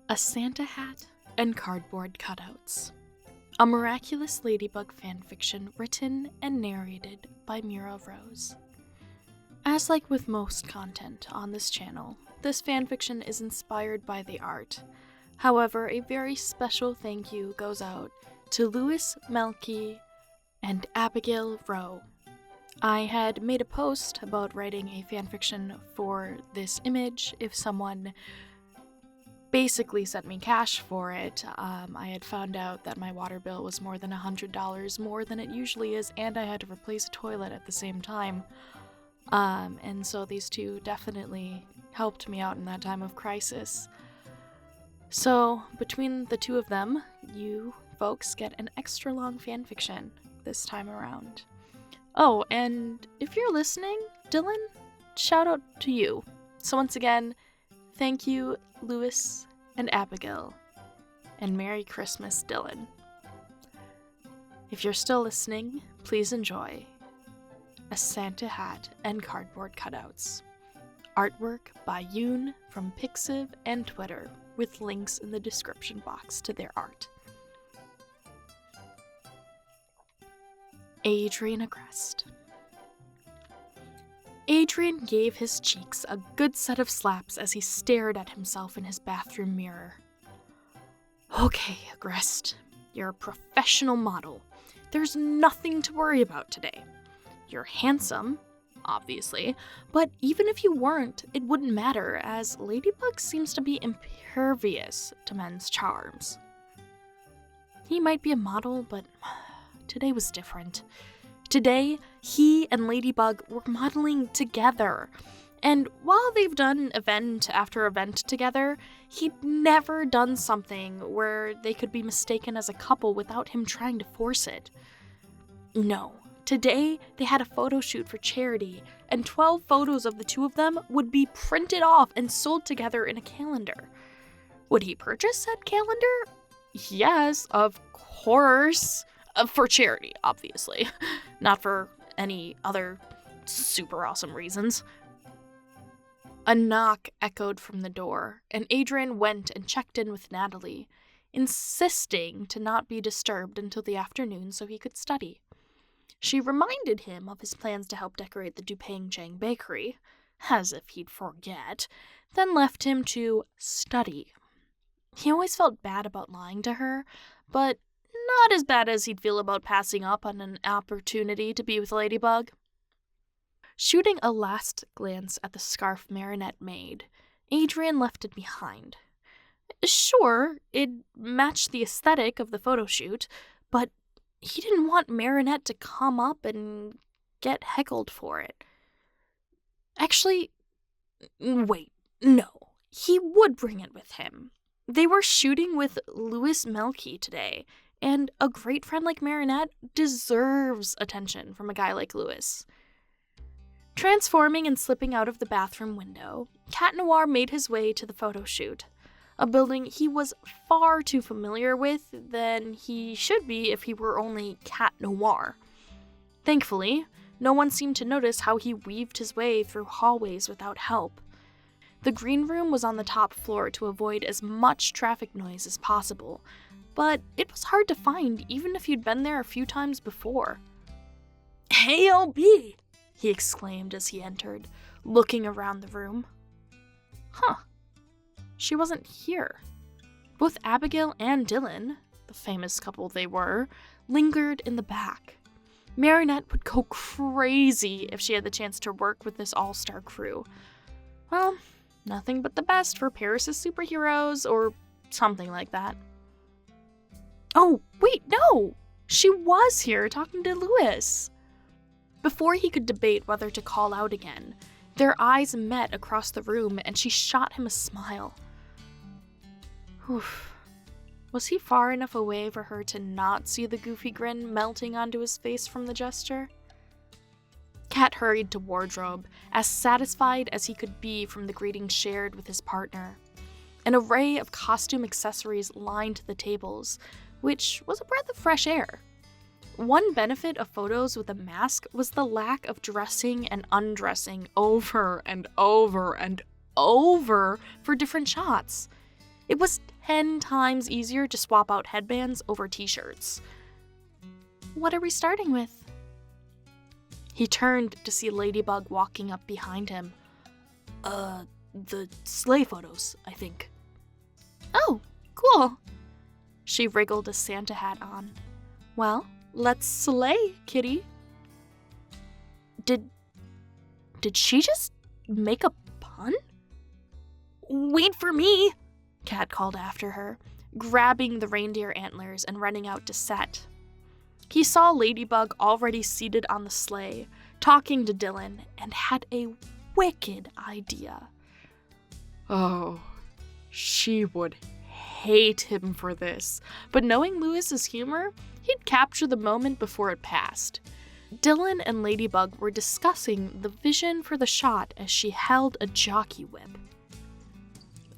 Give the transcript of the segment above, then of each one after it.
A Santa Hat and Cardboard Cutouts. A Miraculous Ladybug fanfiction written and narrated by Mira. As like with most content on this channel, this fanfiction is inspired by the art. However, a very special thank you goes out to Louis Melky and Abigail Rowe. I had made a post about writing a fanfiction for this image if someone basically sent me cash for it. I had found out that my water bill was more than $100 more than it usually is, and I had to replace a toilet at the same time. And so these two definitely helped me out in that time of crisis. So between the two of them, you folks get an extra long fanfiction this time around. Oh, and if you're listening, Dylan, shout out to you. So once again, thank you, Louis and Abigail, and Merry Christmas, Dylan. If you're still listening, please enjoy A Santa Hat and Cardboard Cutouts. Artwork by YANE from Pixiv and Twitter, with links in the description box to their art. Adrian Agreste. Adrian gave his cheeks a good set of slaps as he stared at himself in his bathroom mirror. Okay, Agreste, you're a professional model. There's nothing to worry about today. You're handsome, obviously, but even if you weren't, it wouldn't matter, as Ladybug seems to be impervious to men's charms. He might be a model, but today was different. Today, he and Ladybug were modeling together, and while they've done event after event together, he'd never done something where they could be mistaken as a couple without him trying to force it. No, today they had a photo shoot for charity, and 12 photos of the two of them would be printed off and sold together in a calendar. Would he purchase said calendar? Yes, of course. For charity, obviously. Not for any other super awesome reasons. A knock echoed from the door, and Adrian went and checked in with Natalie, insisting to not be disturbed until the afternoon so he could study. She reminded him of his plans to help decorate the Dupang Jang bakery, as if he'd forget, then left him to study. He always felt bad about lying to her, but not as bad as he'd feel about passing up on an opportunity to be with Ladybug. Shooting a last glance at the scarf Marinette made, Adrian left it behind. Sure, it matched the aesthetic of the photo shoot, but he didn't want Marinette to come up and get heckled for it. Actually, wait, no, he would bring it with him. They were shooting with Louis Melky today, and a great friend like Marinette deserves attention from a guy like Louis. Transforming and slipping out of the bathroom window, Noir made his way to the photo shoot, a building he was far too familiar with than he should be if he were only Noir. Thankfully, no one seemed to notice how he weaved his way through hallways without help. The green room was on the top floor to avoid as much traffic noise as possible, but it was hard to find even if you'd been there a few times before. "Hey, LB!" he exclaimed as he entered, looking around the room. Huh. She wasn't here. Both Abigail and Dylan, the famous couple they were, lingered in the back. Marinette would go crazy if she had the chance to work with this all-star crew. Well, nothing but the best for Paris' superheroes, or something like that. Oh, wait, no! She was here talking to Louis. Before he could debate whether to call out again, their eyes met across the room and she shot him a smile. Oof. Was he far enough away for her to not see the goofy grin melting onto his face from the gesture? Cat hurried to wardrobe, as satisfied as he could be from the greeting shared with his partner. An array of costume accessories lined the tables, which was a breath of fresh air. One benefit of photos with a mask was the lack of dressing and undressing over and over and over for different shots. It was 10 times easier to swap out headbands over t-shirts. What are we starting with? He turned to see Ladybug walking up behind him. The sleigh photos, I think. Oh, cool. She wriggled a Santa hat on. Well, let's slay, kitty. Did she just make a pun? Wait for me, Cat called after her, grabbing the reindeer antlers and running out to set. He saw Ladybug already seated on the sleigh, talking to Dylan, and had a wicked idea. Oh, she would hate him for this, but knowing Lewis's humor, he'd capture the moment before it passed. Dylan and Ladybug were discussing the vision for the shot as she held a jockey whip.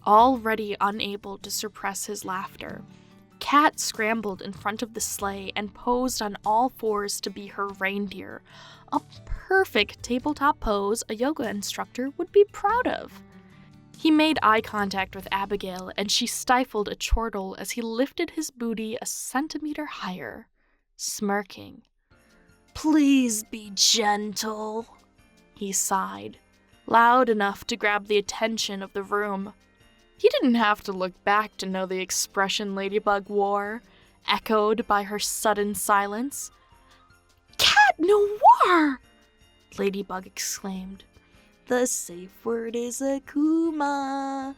Already unable to suppress his laughter, Cat scrambled in front of the sleigh and posed on all fours to be her reindeer, a perfect tabletop pose a yoga instructor would be proud of. He made eye contact with Abigail, and she stifled a chortle as he lifted his booty a centimeter higher, smirking. "Please be gentle," he sighed, loud enough to grab the attention of the room. He didn't have to look back to know the expression Ladybug wore, echoed by her sudden silence. "Cat Noir!" Ladybug exclaimed. "The safe word is Akuma."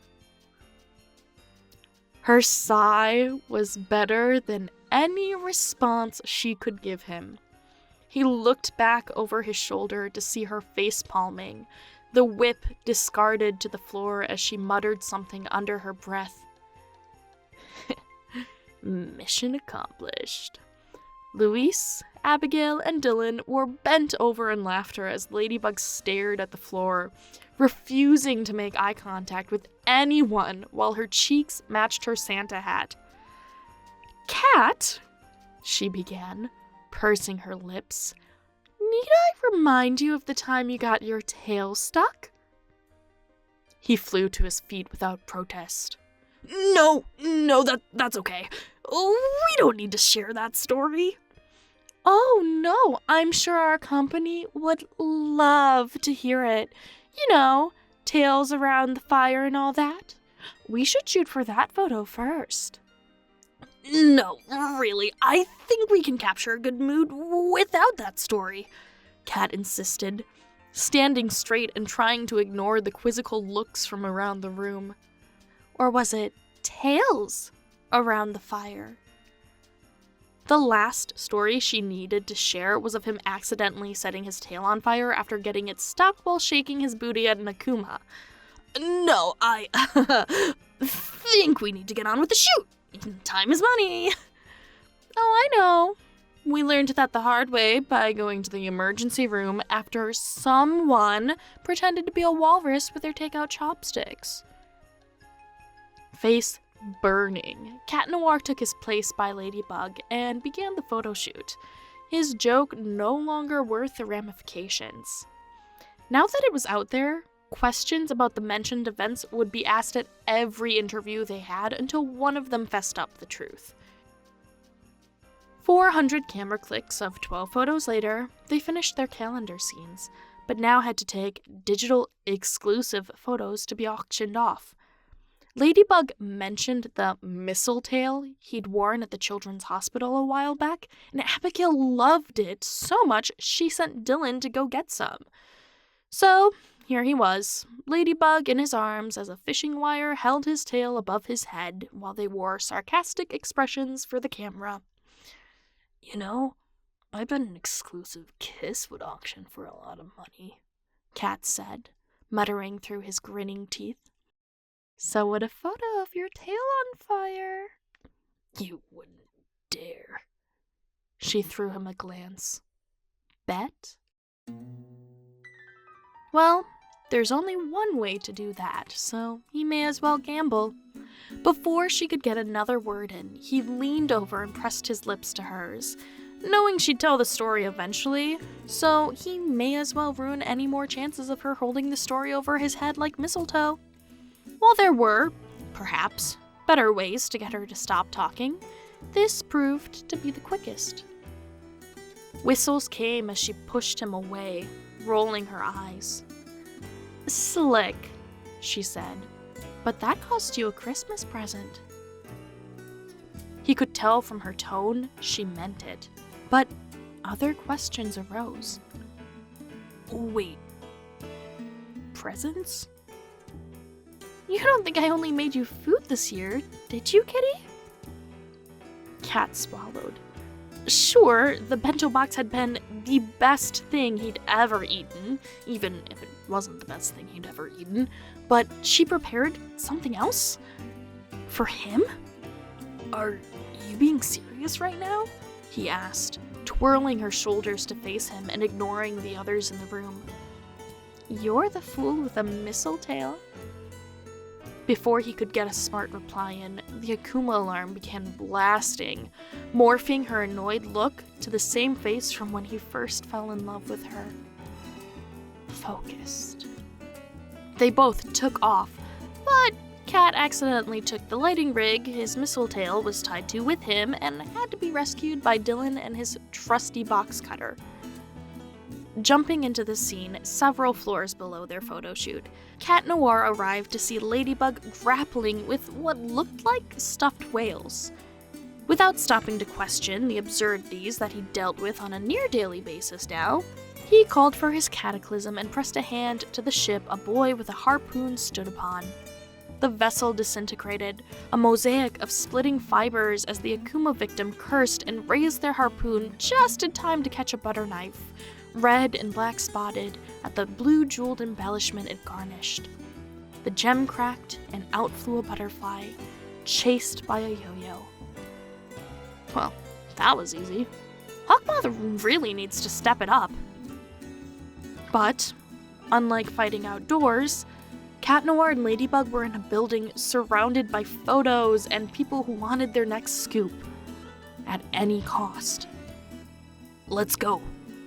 Her sigh was better than any response she could give him. He looked back over his shoulder to see her face palming, the whip discarded to the floor as she muttered something under her breath. Mission accomplished. Luis, Abigail, and Dylan were bent over in laughter as Ladybug stared at the floor, refusing to make eye contact with anyone while her cheeks matched her Santa hat. "Cat," she began, pursing her lips, "need I remind you of the time you got your tail stuck?" He flew to his feet without protest. No, that's okay. We don't need to share that story." "Oh no, I'm sure our company would love to hear it. You know, tales around the fire and all that. We should shoot for that photo first." "No, really, I think we can capture a good mood without that story," Cat insisted, standing straight and trying to ignore the quizzical looks from around the room. Or was it tales around the fire? The last story she needed to share was of him accidentally setting his tail on fire after getting it stuck while shaking his booty at an Akuma. "No, I think we need to get on with the shoot. Time is money." "Oh, I know. We learned that the hard way by going to the emergency room after someone pretended to be a walrus with their takeout chopsticks." Face burning, Cat Noir took his place by Ladybug and began the photo shoot, his joke no longer worth the ramifications. Now that it was out there, questions about the mentioned events would be asked at every interview they had until one of them fessed up the truth. 400 camera clicks of 12 photos later, they finished their calendar scenes, but now had to take digital exclusive photos to be auctioned off. Ladybug mentioned the mistletoe he'd worn at the children's hospital a while back, and Abigail loved it so much she sent Dylan to go get some. So, here he was, Ladybug in his arms as a fishing wire held his tail above his head while they wore sarcastic expressions for the camera. "You know, I bet an exclusive kiss would auction for a lot of money," Cat said, muttering through his grinning teeth. "So would a photo of your tail on fire." "You wouldn't dare." She threw him a glance. "Bet?" Well, there's only one way to do that, so he may as well gamble. Before she could get another word in, he leaned over and pressed his lips to hers, knowing she'd tell the story eventually, so he may as well ruin any more chances of her holding the story over his head like mistletoe. While there were, perhaps, better ways to get her to stop talking, this proved to be the quickest. Whistles came as she pushed him away, rolling her eyes. "Slick," she said, "but that cost you a Christmas present." He could tell from her tone she meant it, but other questions arose. "Wait, presents? You don't think I only made you food this year, did you, kitty?" Cat swallowed. Sure, the bento box had been the best thing he'd ever eaten, even if it wasn't the best thing he'd ever eaten, but she prepared something else? For him? "Are you being serious right now?" he asked, twirling her shoulders to face him and ignoring the others in the room. "You're the fool with a mistletoe?" Before he could get a smart reply in, the Akuma alarm began blasting, morphing her annoyed look to the same face from when he first fell in love with her. Focused. They both took off, but Cat accidentally took the lighting rig his mistletoe was tied to with him and had to be rescued by Dylan and his trusty box cutter. Jumping into the scene several floors below their photo shoot, Cat Noir arrived to see Ladybug grappling with what looked like stuffed whales. Without stopping to question the absurdities that he dealt with on a near-daily basis now, he called for his cataclysm and pressed a hand to the ship a boy with a harpoon stood upon. The vessel disintegrated, a mosaic of splitting fibers as the Akuma victim cursed and raised their harpoon just in time to catch a butter knife, red and black spotted at the blue jeweled embellishment it garnished. The gem cracked and out flew a butterfly, chased by a yo-yo. Well, that was easy. Akuma really needs to step it up. But, unlike fighting outdoors, Cat Noir and Ladybug were in a building surrounded by photos and people who wanted their next scoop, at any cost. "Let's go,"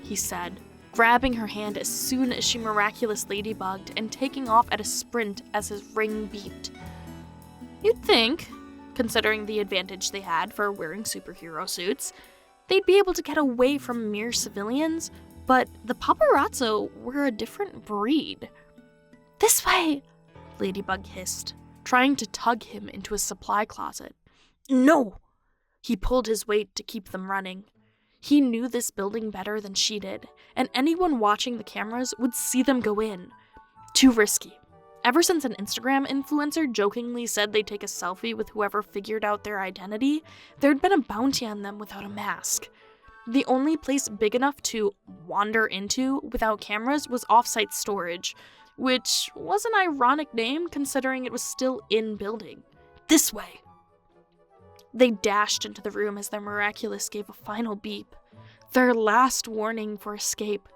he said, grabbing her hand as soon as she miraculous ladybugged and taking off at a sprint as his ring beeped. You'd think, considering the advantage they had for wearing superhero suits, they'd be able to get away from mere civilians, but the paparazzo were a different breed. "This way!" Ladybug hissed, trying to tug him into a supply closet. "No!" He pulled his weight to keep them running. He knew this building better than she did, and anyone watching the cameras would see them go in. Too risky. Ever since an Instagram influencer jokingly said they'd take a selfie with whoever figured out their identity, there'd been a bounty on them without a mask. The only place big enough to wander into without cameras was offsite storage, which was an ironic name considering it was still in building. "This way!" They dashed into the room as their Miraculous gave a final beep, their last warning for escape.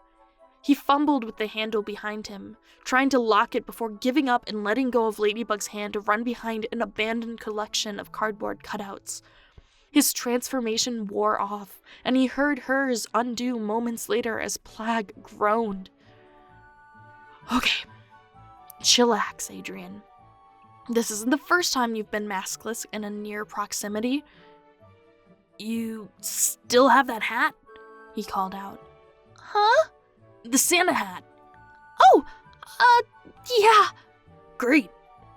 He fumbled with the handle behind him, trying to lock it before giving up and letting go of Ladybug's hand to run behind an abandoned collection of cardboard cutouts. His transformation wore off, and he heard hers undo moments later as Plague groaned. "Okay, chillax, Adrian. This isn't the first time you've been maskless in a near proximity." "You still have that hat?" he called out. "Huh?" "The Santa hat." "Oh, yeah." "Great.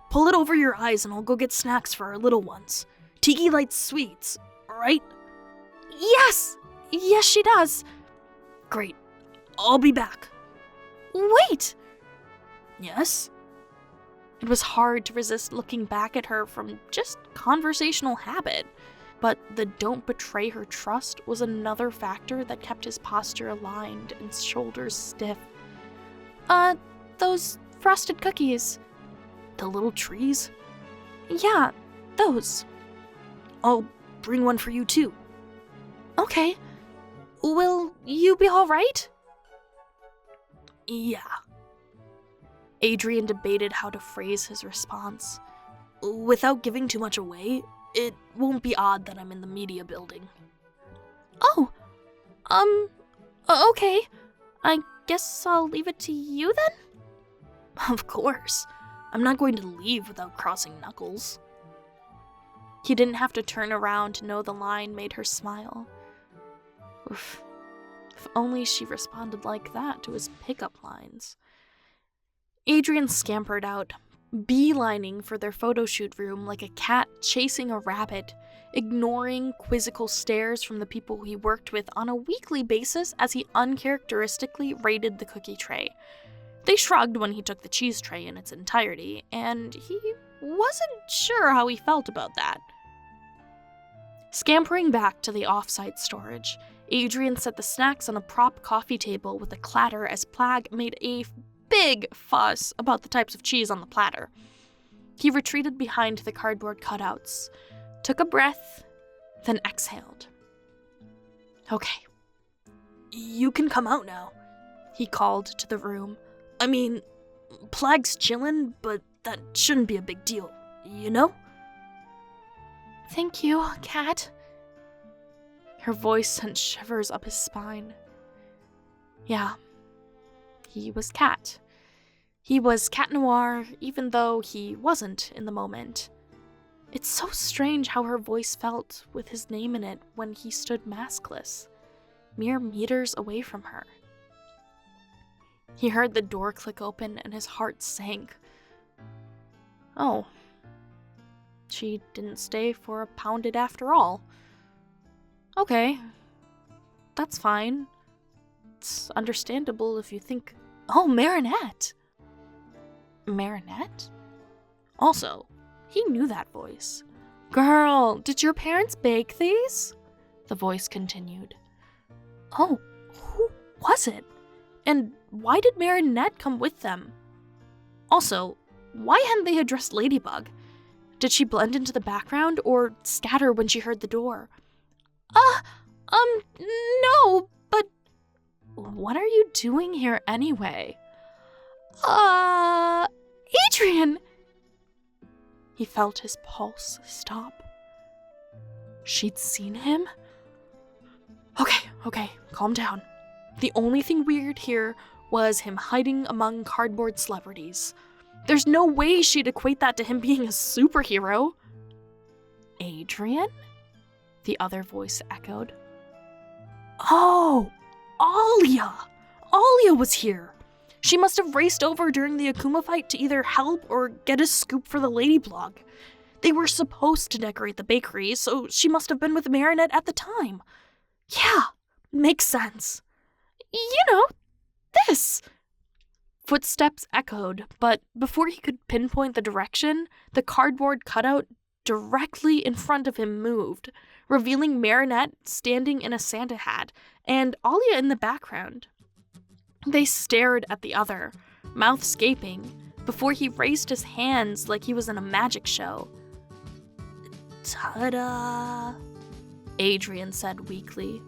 Pull it over your eyes and I'll go get snacks for our little ones. Tiki likes sweets, right?" "Yes! Yes, she does." "Great. I'll be back." "Wait!" "Yes?" It was hard to resist looking back at her from just conversational habit, but the don't betray her trust was another factor that kept his posture aligned and shoulders stiff. Those frosted cookies." "The little trees?" "Yeah, those." "I'll bring one for you too." "Okay. Will you be alright?" "Yeah." Adrian debated how to phrase his response. "Without giving too much away, it won't be odd that I'm in the media building." "Oh, okay. I guess I'll leave it to you then?" "Of course. I'm not going to leave without crossing knuckles." He didn't have to turn around to know the line made her smile. Oof. If only she responded like that to his pickup lines. Adrian scampered out, beelining for their photoshoot room like a cat chasing a rabbit, ignoring quizzical stares from the people he worked with on a weekly basis as he uncharacteristically raided the cookie tray. They shrugged when he took the cheese tray in its entirety, and he wasn't sure how he felt about that. Scampering back to the off-site storage, Adrian set the snacks on a prop coffee table with a clatter as Plag made a big fuss about the types of cheese on the platter. He retreated behind the cardboard cutouts, took a breath, then exhaled. "Okay, you can come out now," he called to the room. "I mean, Plag's chillin', but that shouldn't be a big deal, you know?" "Thank you, Cat." Her voice sent shivers up his spine. Yeah, he was Cat. He was Cat Noir, even though he wasn't in the moment. It's so strange how her voice felt with his name in it when he stood maskless, mere meters away from her. He heard the door click open and his heart sank. Oh. She didn't stay for a pounded after all. Okay. That's fine. It's understandable if you think, oh, Marinette! Marinette? Also, he knew that voice. "Girl, did your parents bake these?" The voice continued. Oh, who was it? And why did Marinette come with them? Also, why hadn't they addressed Ladybug? Did she blend into the background or scatter when she heard the door? No, but what are you doing here anyway? Adrian! He felt his pulse stop. She'd seen him? Okay, calm down. The only thing weird here was him hiding among cardboard celebrities. There's no way she'd equate that to him being a superhero. Adrian? The other voice echoed. Oh, Alia! Alia was here! She must have raced over during the Akuma fight to either help or get a scoop for the Lady blog. They were supposed to decorate the bakery, so she must have been with Marinette at the time. Yeah, makes sense. You know, this. Footsteps echoed, but before he could pinpoint the direction, the cardboard cutout directly in front of him moved, revealing Marinette standing in a Santa hat and Alia in the background. They stared at the other, mouths gaping, before he raised his hands like he was in a magic show. "Ta-da!" Adrian said weakly.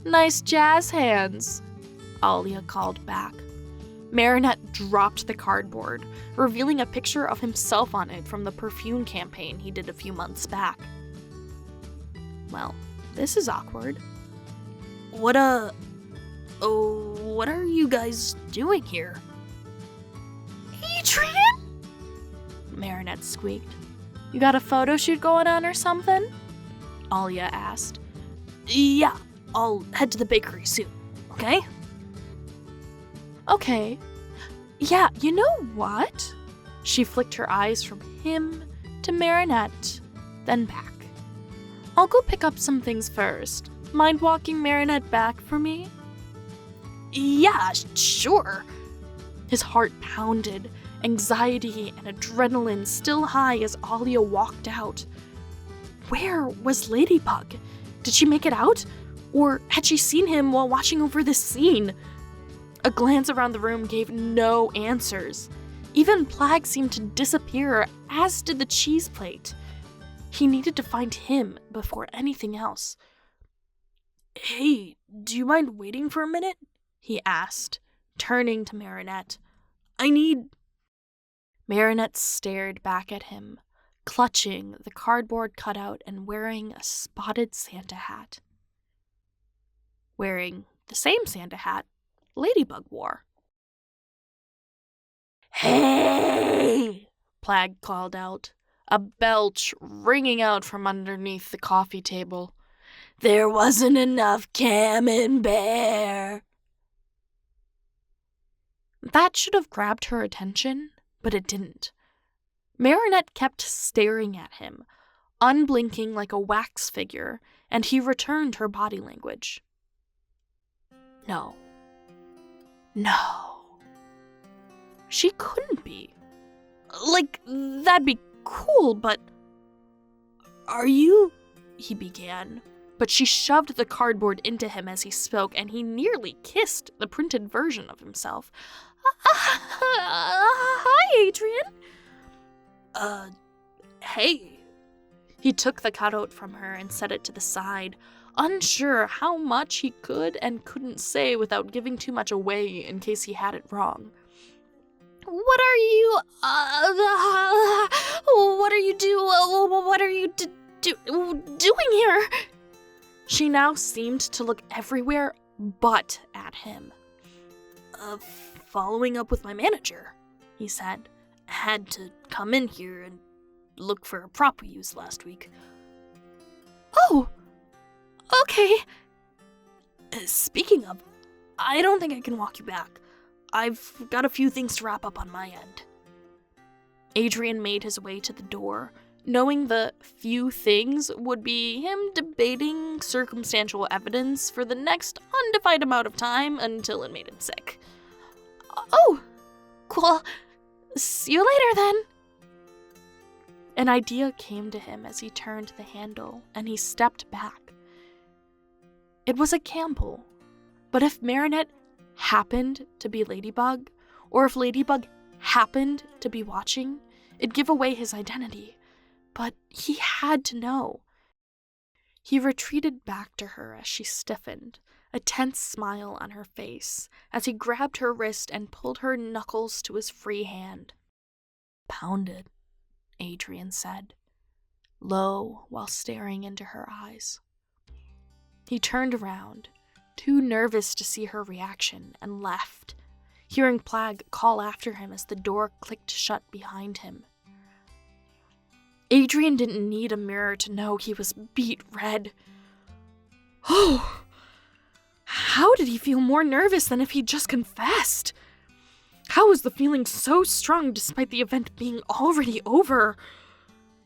"Nice jazz hands," Alia called back. Marinette dropped the cardboard, revealing a picture of himself on it from the perfume campaign he did a few months back. Well, this is awkward. What are you guys doing here?" "Adrian?" Marinette squeaked. "You got a photo shoot going on or something?" Alia asked. "Yeah, I'll head to the bakery soon, okay?" "Okay. Yeah, you know what?" She flicked her eyes from him to Marinette, then back. "I'll go pick up some things first. Mind walking Marinette back for me?" "Yeah, sure." His heart pounded, anxiety and adrenaline still high as Alia walked out. Where was Ladybug? Did she make it out? Or had she seen him while watching over this scene? A glance around the room gave no answers. Even Plag seemed to disappear, as did the cheese plate. He needed to find him before anything else. "Hey, do you mind waiting for a minute?" he asked, turning to Marinette. Marinette stared back at him, clutching the cardboard cutout and wearing a spotted Santa hat. Wearing the same Santa hat Ladybug wore. "Hey!" Plag called out, a belch ringing out from underneath the coffee table. "There wasn't enough camembert." That should have grabbed her attention, but it didn't. Marinette kept staring at him, unblinking like a wax figure, and he returned her body language. No. She couldn't be. Like, that'd be cool, but... "Are you?" he began, but she shoved the cardboard into him as he spoke, and he nearly kissed the printed version of himself. "Hi, Adrian." Hey." He took the cutout from her and set it to the side, unsure how much he could and couldn't say without giving too much away in case he had it wrong. What are you doing here?" She now seemed to look everywhere but at him. "Following up with my manager," he said. "Had to come in here and look for a prop we used last week." "Oh, okay." Speaking of, I don't think I can walk you back. I've got a few things to wrap up on my end." Adrian made his way to the door, knowing the few things would be him debating circumstantial evidence for the next undefined amount of time until it made him sick. "Oh, cool. See you later then." An idea came to him as he turned the handle, and he stepped back. It was a gamble, but if Marinette happened to be Ladybug, or if Ladybug happened to be watching, it'd give away his identity. But he had to know. He retreated back to her as she stiffened, a tense smile on her face, as he grabbed her wrist and pulled her knuckles to his free hand. "Pounded," Adrian said, low while staring into her eyes. He turned around, too nervous to see her reaction, and left, hearing Plag call after him as the door clicked shut behind him. Adrian didn't need a mirror to know he was beet red. Oh! How did he feel more nervous than if he'd just confessed? How was the feeling so strong despite the event being already over?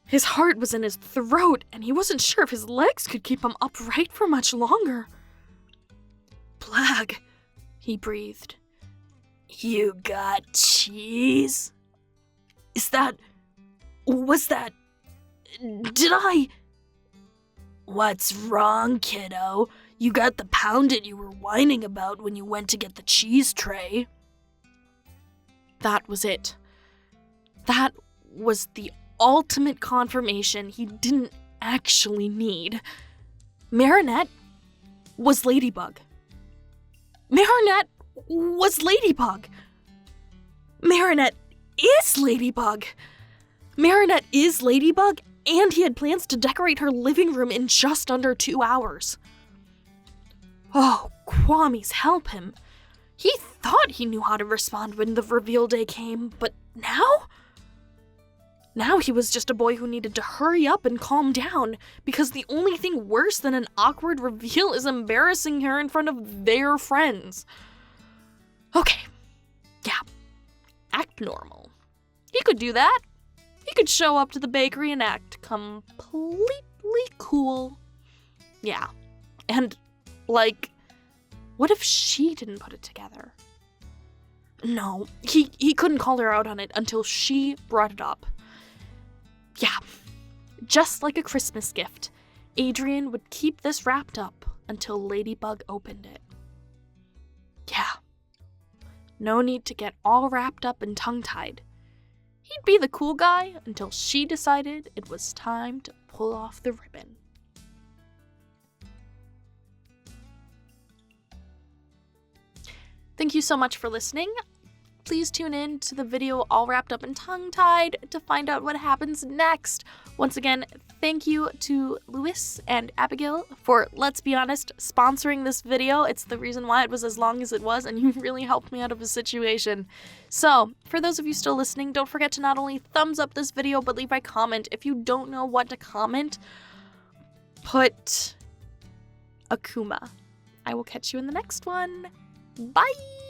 His heart was in his throat, and he wasn't sure if his legs could keep him upright for much longer. "Plag," he breathed. "You got cheese? Did I? What's wrong, kiddo? You got the pounded you were whining about when you went to get the cheese tray." That was it. That was the ultimate confirmation he didn't actually need. Marinette was Ladybug. Marinette was Ladybug. Marinette is Ladybug. Marinette is Ladybug, and he had plans to decorate her living room in just under 2 hours. Oh, Kwamis help him. He thought he knew how to respond when the reveal day came, but now? Now he was just a boy who needed to hurry up and calm down, because the only thing worse than an awkward reveal is embarrassing her in front of their friends. Okay, yeah, act normal. He could do that. He could show up to the bakery and act completely cool. Yeah, and, what if she didn't put it together? No, he couldn't call her out on it until she brought it up. Yeah, just like a Christmas gift, Adrian would keep this wrapped up until Ladybug opened it. Yeah, no need to get all wrapped up and tongue-tied. He'd be the cool guy until she decided it was time to pull off the ribbon. Thank you so much for listening. please tune in to the video all wrapped up and tongue-tied to find out what happens next. Once again, thank you to Louis and Abigail for, let's be honest, sponsoring this video. It's the reason why it was as long as it was, and you really helped me out of a situation. So, for those of you still listening, don't forget to not only thumbs up this video, but leave a comment. If you don't know what to comment, put Akuma. I will catch you in the next one. Bye!